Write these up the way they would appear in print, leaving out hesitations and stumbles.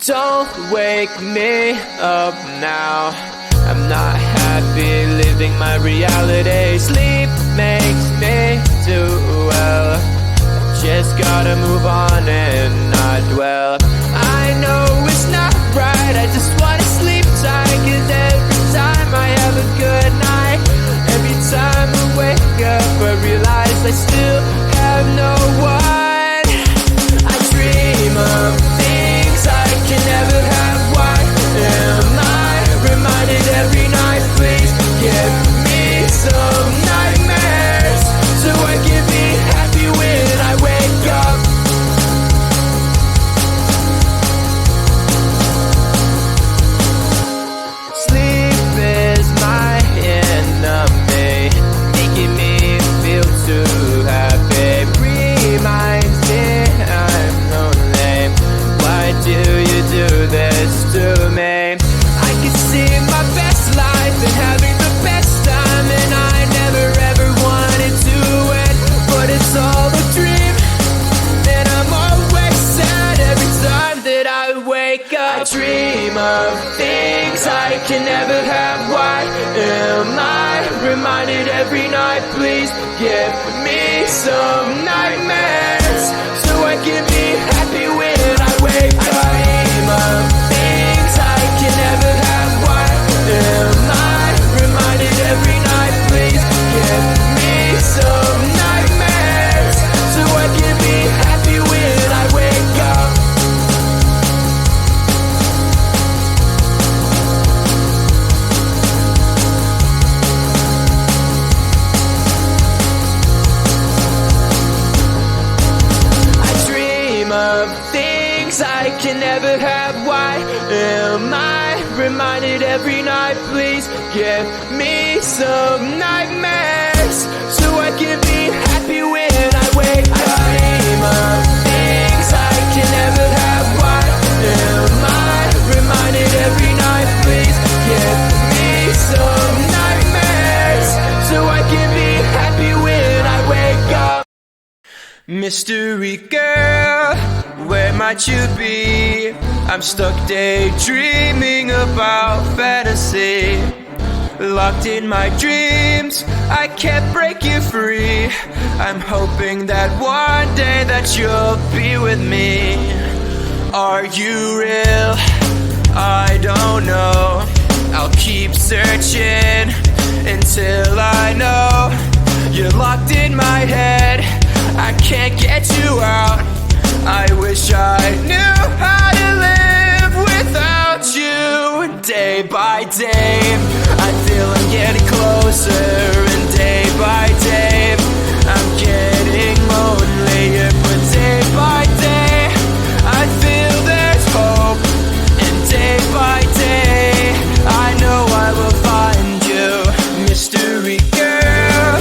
Don't wake me up now. I'm not happy living my reality. Sleep makes me do well. Just gotta move on and not dwell. I know it's not right, I just wanna sleep tight. Cause every time I have a good night, every time I wake up I realize I still have no one. I dream of things I can never have. Why am I reminded every night? Please give me some nightmares so I can be happy when I wake up. Sleep is my enemy, making me feel too happy. Reminds me I'm lonely. Why do you do this to me? I can see my best life and having the best time, and I never ever wanted to end, but it's all a dream, and I'm always sad every time that I wake up. I dream of things I can never have. Why am I reminded every night? Please give me some nightmares so I can be happy when I wake up. I dream of things I can never have. Why am I reminded every night? Please give me some nightmares so I can be happy when I wake up. I dream of things I can never have. Why am I reminded every night? Please give me some nightmares so I can be happy when I wake up. I dream of things I can never have. Why am I reminded every night? Please give me some nightmares so I can be happy when I wake up. Mystery girl, where might you be? I'm stuck daydreaming about fantasy. Locked in my dreams, I can't break you free. I'm hoping that one day that you'll be with me. Are you real? I don't know. I'll keep searching until I know. You're locked in my head, I can't get you out. I wish I knew how to live without you. Day by day, I feel I'm getting closer, and day by day, I'm getting lonelier. But day by day, I feel there's hope, and day by day, I know I will find you. Mystery girl,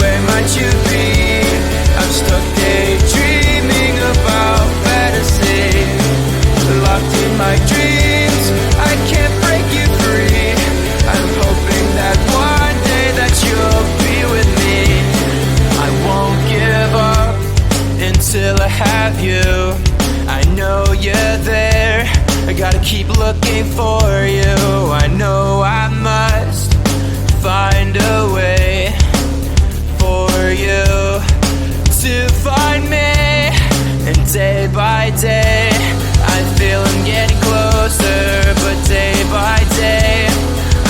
where might you be? I'm stuck daydreaming about fantasy. Locked in my dreams, I can't break you free. I'm hoping that one day that you'll be with me. I won't give up until I have you. I know you're there, I gotta keep looking for you. I know I must find a way for you to find me. And day by day, I feel I'm getting closer. But day by day,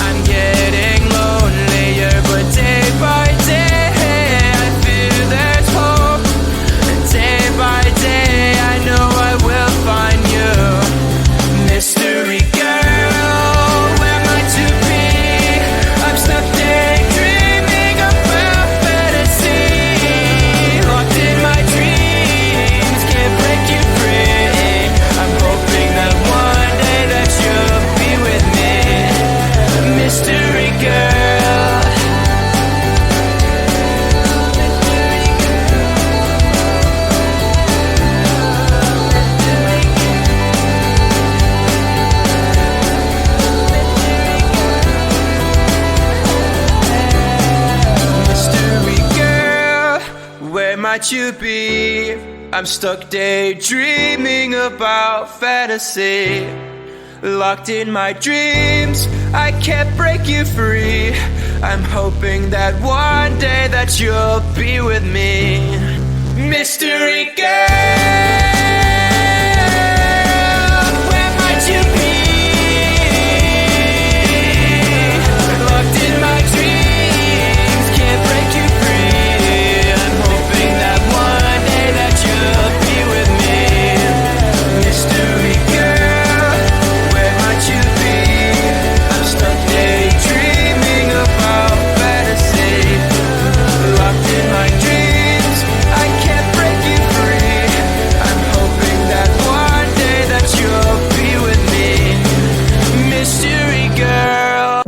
I'm getting lonelier. But day by day, I feel there's hope. And day by day, I know I will find you. Mystery girl, where might you be? I'm stuck daydreaming about fantasy. Locked in my dreams, can't break you free. I'm hoping that one day that you'll be with me. Mystery girl. Mystery girl, where might you be? I'm stuck daydreaming about fantasy. Locked in my dreams, I can't break you free. I'm hoping that one day that you'll be with me. Mystery girl, where might you be? Locked in my dreams, can't break you free. I'm hoping that one day that you'll be with me. Mystery girl, where might you be? I'm stuck daydreaming about fantasy. Locked in my dreams, I can't break you free. I'm hoping that one day that you'll be with me. Mystery girl.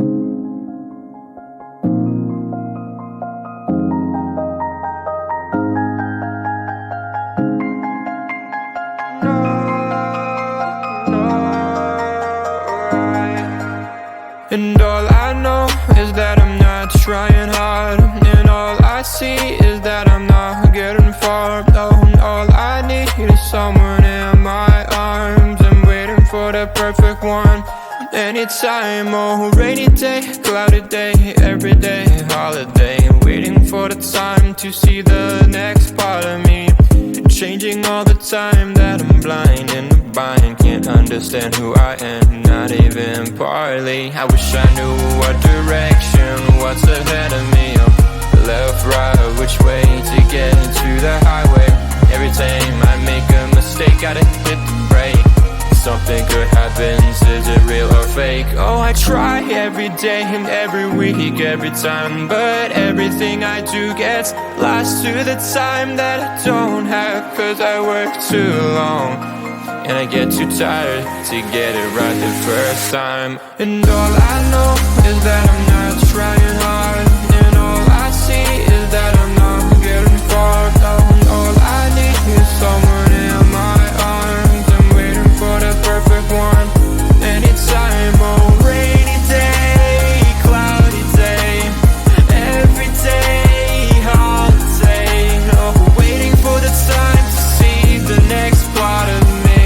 And all I know is that I'm not trying hard, and all I see is that I'm not getting far. No, all I need is someone in my arms. I'm waiting for the perfect one. Anytime, oh, rainy day, cloudy day, every day, holiday. Waiting for the time to see the next part of me. Changing all the time that I'm blind in the bind. Can't understand who I am, not even partly. I wish I knew what direction, what's ahead of me. Left, right, which way to get to the highway. Every time I make a mistake, gotta hit the brake. Something good happens, is it real or fake? Oh, I try every day and every week, every time, but everything I do gets lost to the time that I don't have. Cause I work too long, and I get too tired to get it right the first time. And all I know is that I'm not trying hard, and all I see is that I'm not getting far. And all I need is someone in my arms. I'm waiting for the perfect one. Anytime, oh, rainy day, cloudy day, every day, holiday. Oh, waiting for the time to see the next part of me.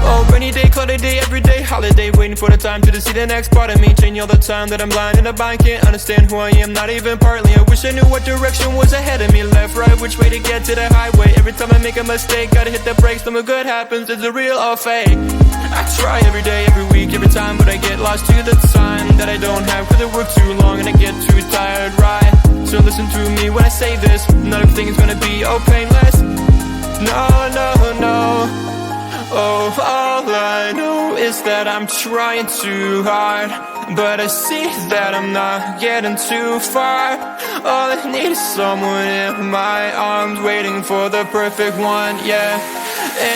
Oh, rainy day, cloudy day, every day, holiday. Waiting for the time to see the next part of me. Changing all the time that I'm blind in the bind. Can't understand who I am, not even partly. I wish I knew what direction was ahead of me. Left, right, which way to get to the highway. Every time I make a mistake, gotta hit the brakes. Something good happens, is it real or fake? I try every day, every week, every time, but I get lost to the time that I don't have. Cause I work too long and I get too tired, right? So listen to me when I say this. Not everything is gonna be oh painless. No, no, no. Oh, all I know is that I'm trying too hard, but I see that I'm not getting too far. All I need is someone in my arms, waiting for the perfect one, yeah.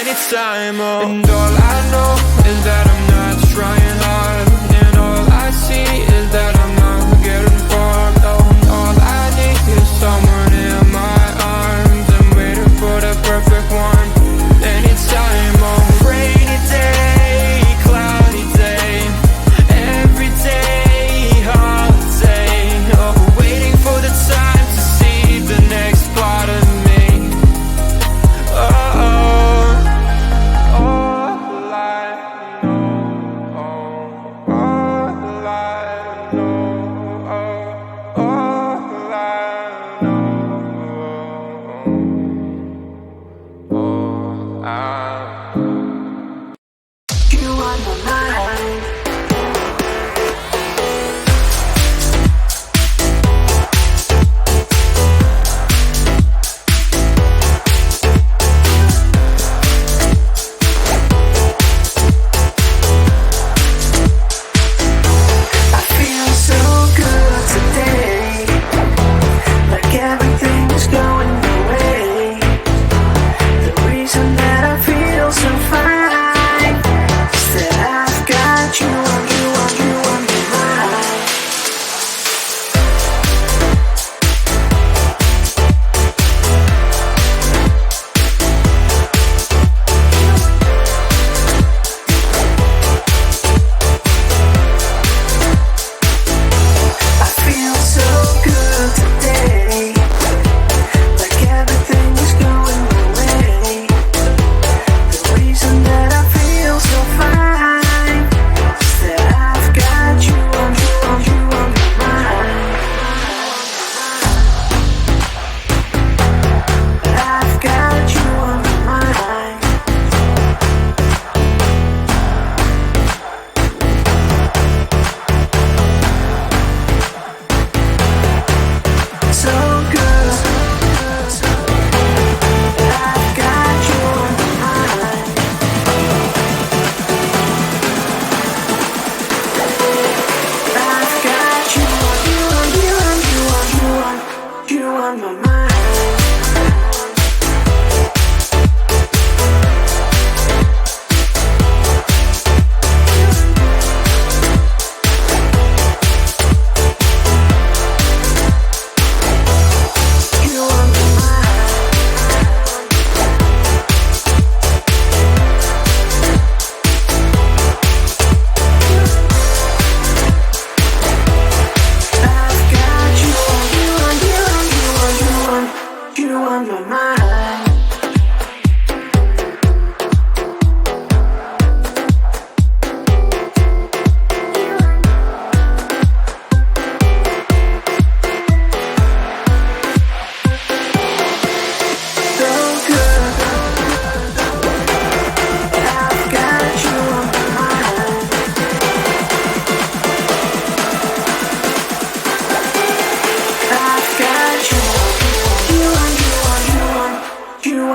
Anytime, oh. And all I know is that I'm not trying hard, and all I see is that I'm not getting far. Oh, all I need is someone in my arms. I'm waiting for the perfect one. Anytime, oh, rainy day, cloudy day, every day, holiday. Oh, waiting for the time to see the next part of me. Oh, all I know,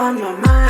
on my mind.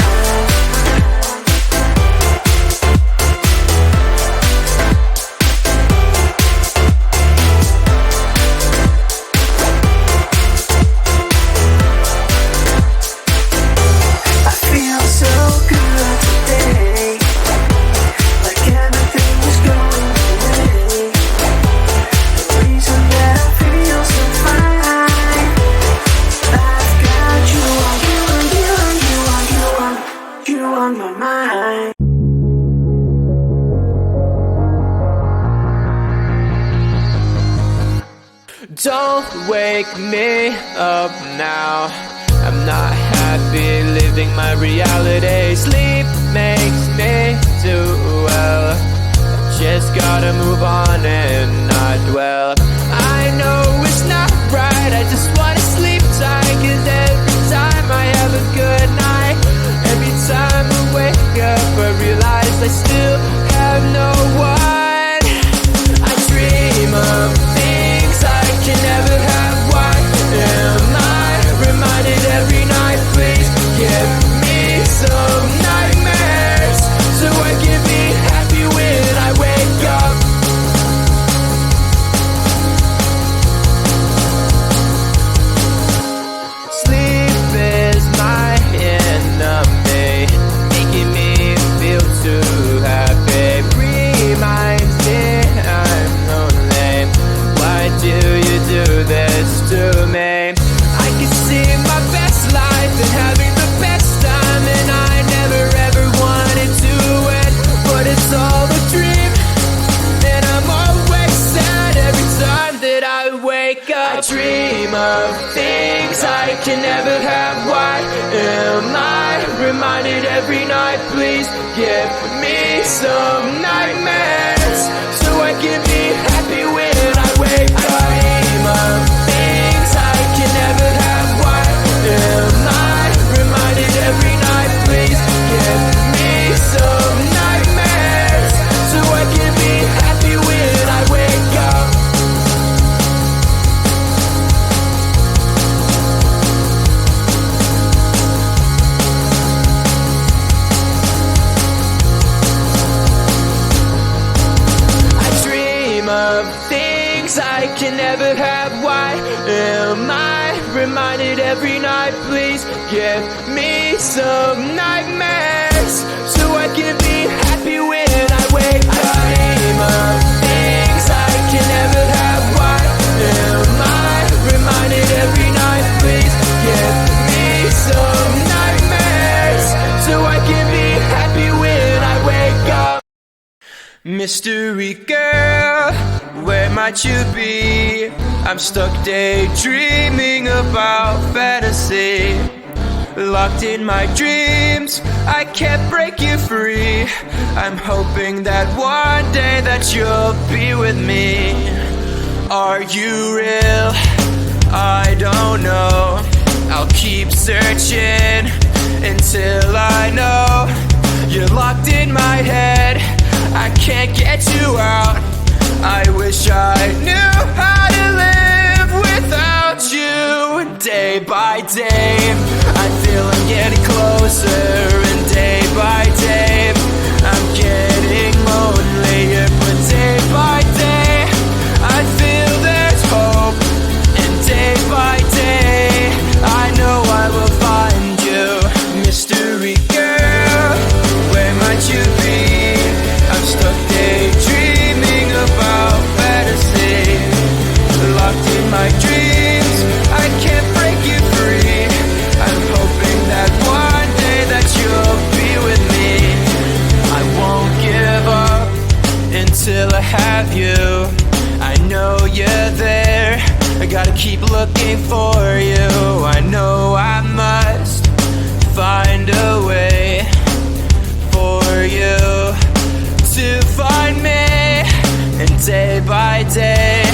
Don't wake me up now. I'm not happy living my reality. Sleep makes me do well. I just gotta move on and not dwell. I know it's not right, I just wanna sleep tight. Cause every time I have a good night, every time I wake up I realize I still have no one. I dream of things I can never have. Why am I reminded every night? Please give me some nightmares so I can be happy when I wake up. Sleep is my enemy, making me feel too happy. Reminds me I'm lonely. Why do you do this to me? I can see my best life and having the best time, and I never ever wanted to end, but it's all a dream, and I'm always sad every time that I wake up. I dream of things I can never have. Why am I reminded every night? Please give me some nightmares so I can be happy when I wake up. I dream of things I can never have. Why am I reminded every night? Please give me some nightmares so I can be happy when I wake up. I dream of things I can never have. Why am I reminded every night? Please give me some nightmares so I can be happy when I wake up. I dream of things I can never have. Why am I reminded every night? Please give me some nightmares so I can be happy when I wake up. Mystery girl, where might you be? I'm stuck daydreaming about fantasy. Locked in my dreams, I can't break you free. I'm hoping that one day that you'll be with me. Are you real? I don't know. I'll keep searching until I know. You're locked in my head, I can't get you out. I wish I knew how to live without you. Day by day, I feel I'm getting closer, and day by day, I'm getting lonelier. But day by day, I feel there's hope, and day by day, I know I will find you. Mystery girl, where might you be? I'm stuck daydreaming about fantasy. Locked in my dreams, I can't break you free. I'm hoping that one day that you'll be with me. I won't give up until I have you. I know you're there, I gotta keep looking for you. I know I must find a way for you to find me, and day by day